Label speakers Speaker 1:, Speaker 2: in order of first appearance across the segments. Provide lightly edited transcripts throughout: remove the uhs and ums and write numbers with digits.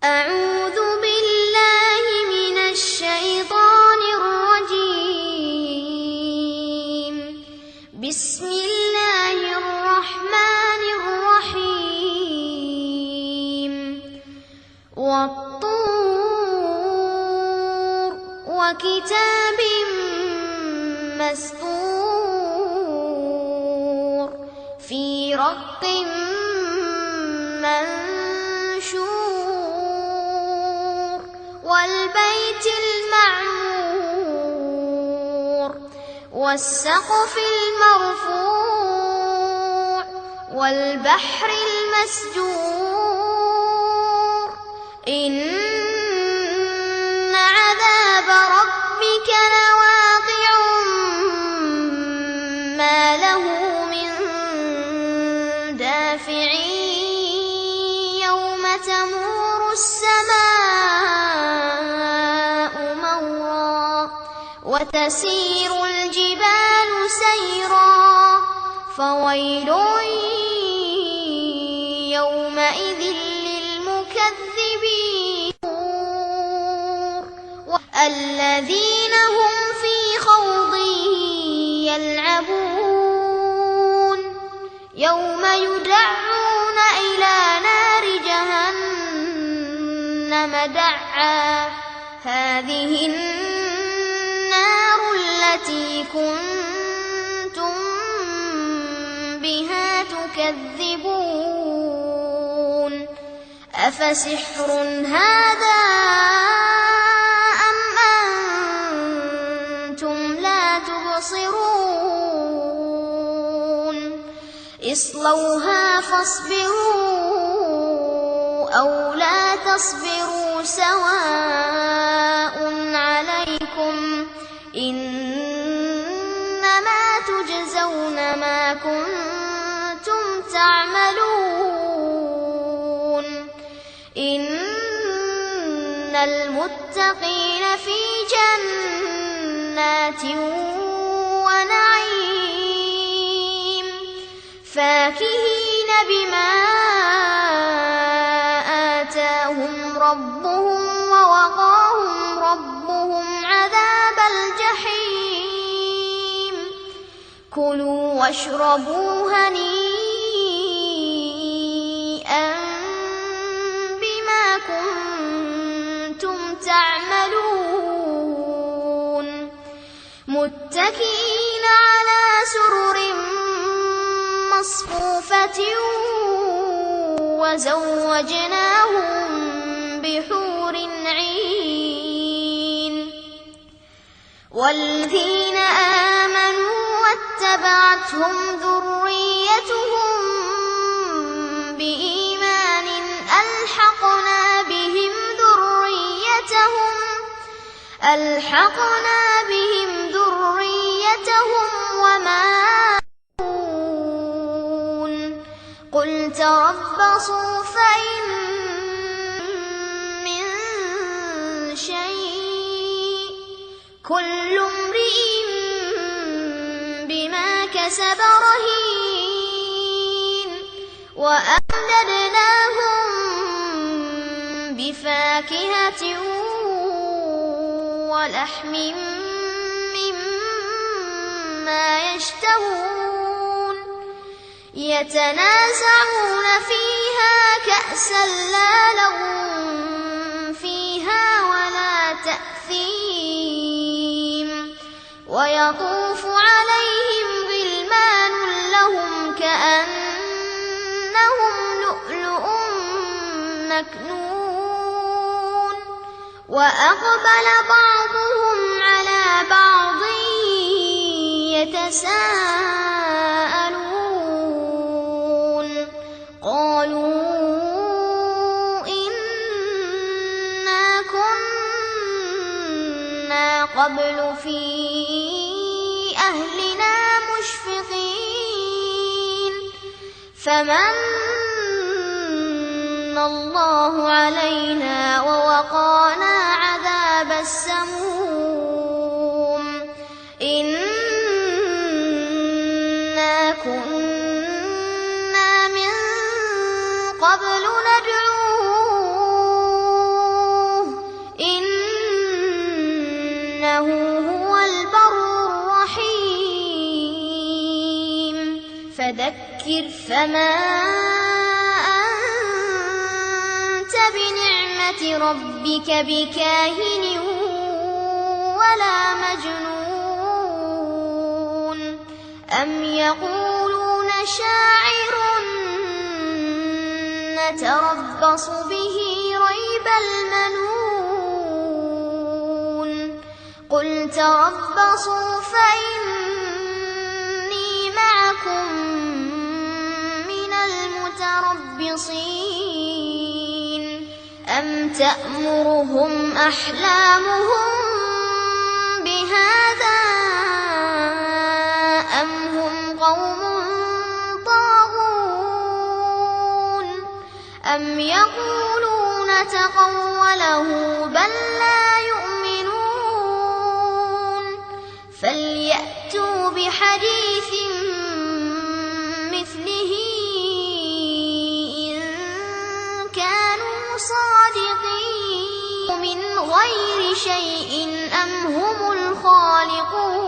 Speaker 1: أعوذ بالله من الشيطان الرجيم. بسم الله الرحمن الرحيم. والطور وكتاب مسطور في رق منشور والبيت المعمور والسقف المرفوع والبحر المسجور إن عذاب ربك لواقع ما له من دافع يوم تمور السماء مورا وتسير الجبال سيرا فويل يومئذ للمكذبين الذين هم في خوض يلعبون يوم يدعون إلى نار جهنم دعا هذه النار التي كنتم بها تكذبون أفسحر هذا أم أنتم لا تبصرون اصلوها فاصبروا أو لا تصبروا سواء عليكم إنما تجزون ما كنتم تعملون إن المتقين في جنات ونعيم فاكهين بما آتاهم ربهم ووقاهم ربهم عذاب الجحيم كلوا واشربوا هنيئا بما كنتم تعملون متكئين على سرر مصفوفة وزوجناهم بحور عين والذين آمنوا واتبعتهم ذريتهم بإيمان ألحقنا بهم ذريتهم وما قل تربصوا فإن من شيء كل امرئ بما كسب رهين وأمددناهم بفاكهة ولحم مما يشتهون يتنازعون فيها كأسا لا لغو فيها ولا تأثيم ويطوف عليهم غلمان لهم كأنهم لؤلؤ مكنون وأقبل بعضهم على بعض يتساءلون قالوا إنا كنا قبل في أهلنا مشفقين فمن الله علينا ووقانا عذاب السموم إنا كنا من قبل ندعوه فذكر فما أنت بنعمة ربك بكاهن ولا مجنون أم يقولون شاعر نتربص به ريب المنون قل تربصوا فإني معكم من المتربصين أم تأمرهم أحلامهم بهذا أم هم قوم طاغون أم يقولون تقوله بل لا يؤمنون فليأتوا بحديث مثله إن كانوا صادقين من غير شيء أم هم الخالقون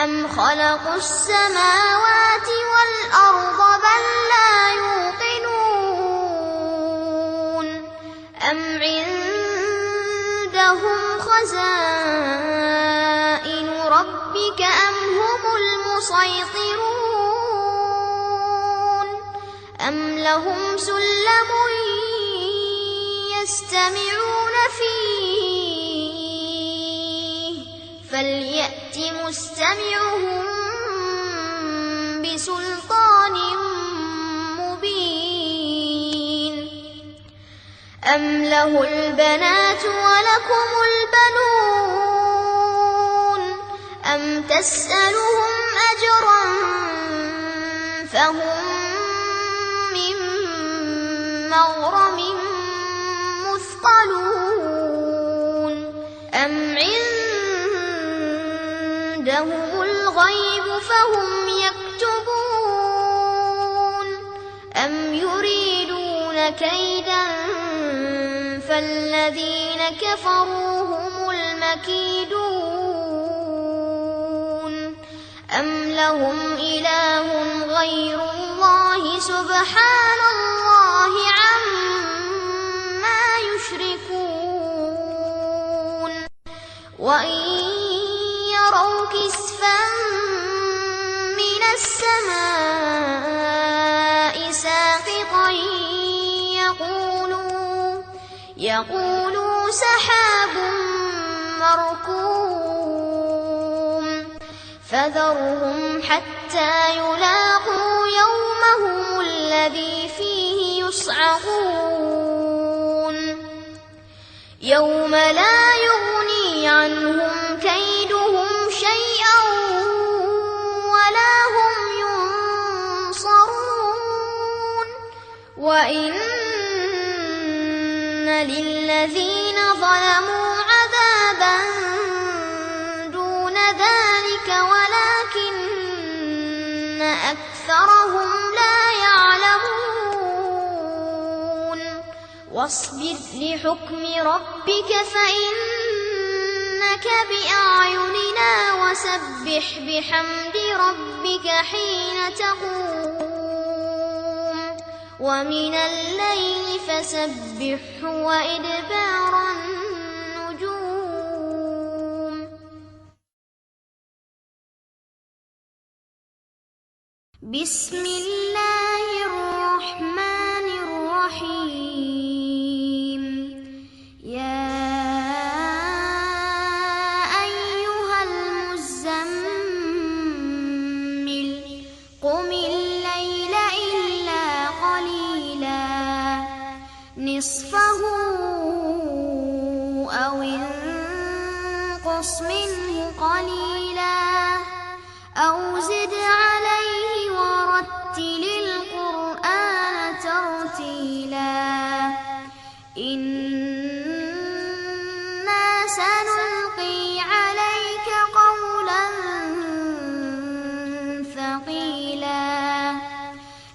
Speaker 1: أم خلقوا السماوات والأرض بل لا يوقنون أم عندهم خزائن ربك أم هم المسيطرون أم لهم سلم يستمعون فيه فليأت مستمعهم بسلطان مبين أم له البنات ولكم البنون أم تسألهم أجرا فهم من مغرم مثقلون أم عندهم الغيب فهم يكتبون أم يريدون كيدا فالذين كفروا هم المكيدون أم لهم إله غير الله سبحان الله عما يشركون وإن يروا كسفا من السماء ساقطا يقولوا سحاب مركوم فذرهم حتى يلاقوا يومهم الذي فيه يصعقون يوم لا يغني عنهم كيدهم شيئا ولا هم ينصرون وإن للذين ظلموا عذابا دون ذلك ولكن أكثرهم لا يعلمون واصبر لحكم ربك فإنك بأعيننا وسبح بحمد ربك حين تقوم ومن الليل فسبحه وإدبار النجوم بسم الله الرحمن الرحيم يا أيها المزمل قم الليل إلا قليلا نصفه أو انقص منه قليلا أو زد عليه ورتل القرآن ترتيلا إنا سنلقي عليك قولا ثقيلا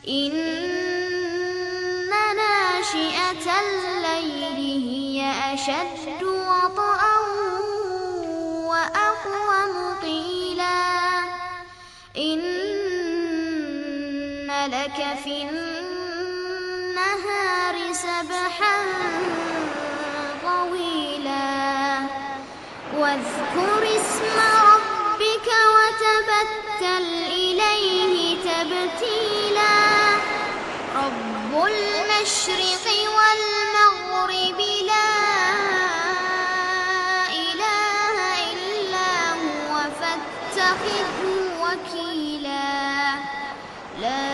Speaker 1: إن ناشئة الليل هي أشد وطئا وأقوم قيلا إن لك في النهار سبحا طويلا واذكر اسم ربك وتبتل إليه تبتيلا رب المشرق والمغرب لا إله إلا هو فاتخذه وكيلا لا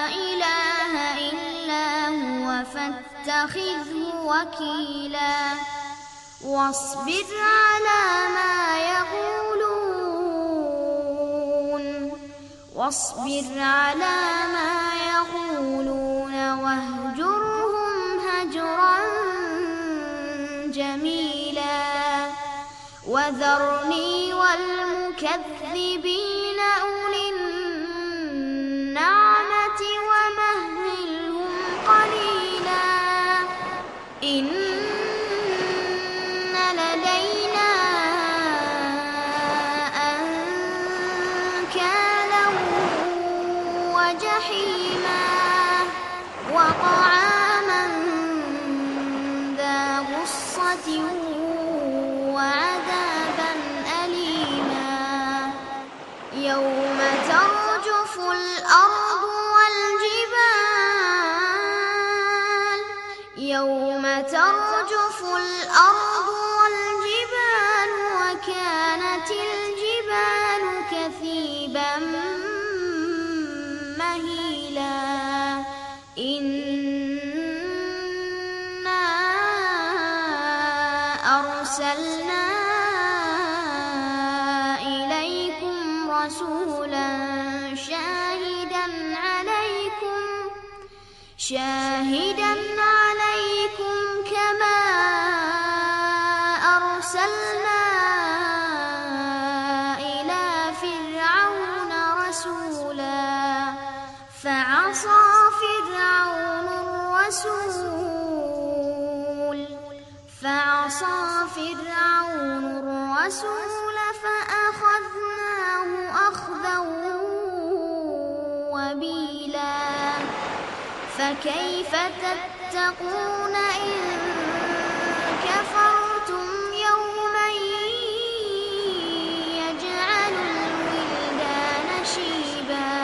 Speaker 1: إله إلا هو فاتخذه وكيلا واصبر على ما يقولون واهجرهم هجرا جميلا وذرني والمكذبين أولي النعمة ومهلهم قليلا إن لدينا أنكالا وجحيما وطعاما ذا غصة وعذابا أليما يوم ترجف الأرض والجبال وكانت الجبال كثيبا مهيلا إنا أرسلنا إليكم رسولا شاهدا عليكم كما أرسلنا إلى فرعون رسولا فعصى فرعون الرسول فأخذناه أخذا وبيلا فكيف تتقون إن كفرتم يوما يجعل الولدان شيبا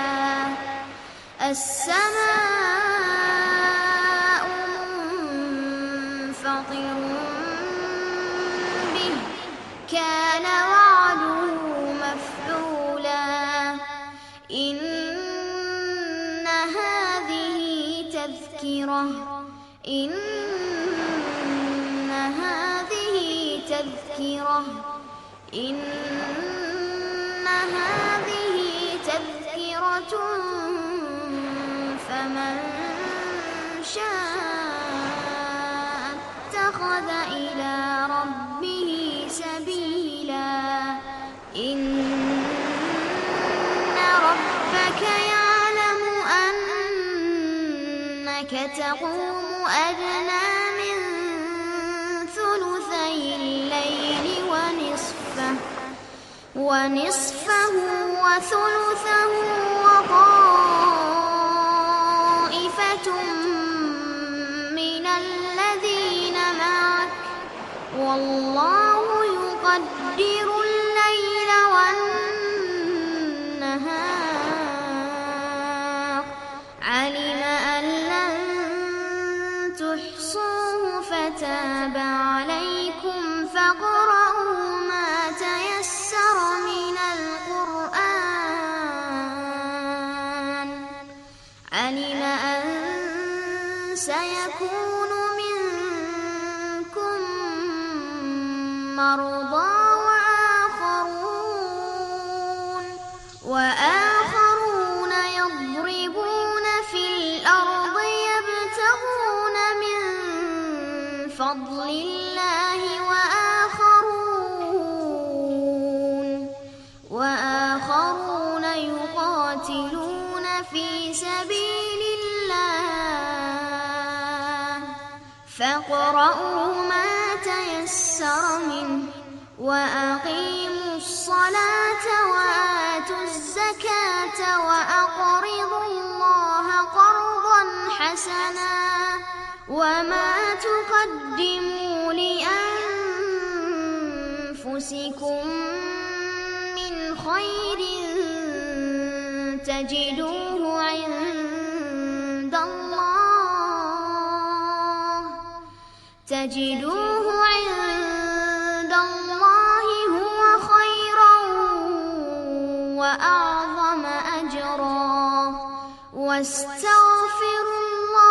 Speaker 1: السماء منفطر به كان وعده مفعولا إن هذه تذكرة فمن شاء اتخذ إلى ربه سبيلا إن ربك يعلم أنك تقوم أدنى من ثلثي الليل ونصفه وثلثه وطائفة من الذين معك والله يقدر الليل والنهار علم أن لن تحصوه فتاب عليكم فاقرؤوا ما تيسر من القرآن علم أن سيكون منكم مرضى وآخرون يضربون في الأرض يبتغون من فضل الله وآخرون يقاتلون في سبيل الله فاقرؤوا ما تيسر منه وأقيموا الصلاة وآتوا الزكاة وأقرضوا الله قرضا حسنا وما تقدموا لأنفسكم من خير تجدوه عند الله هو خيرا وأعظم أجرا واستغفروا الله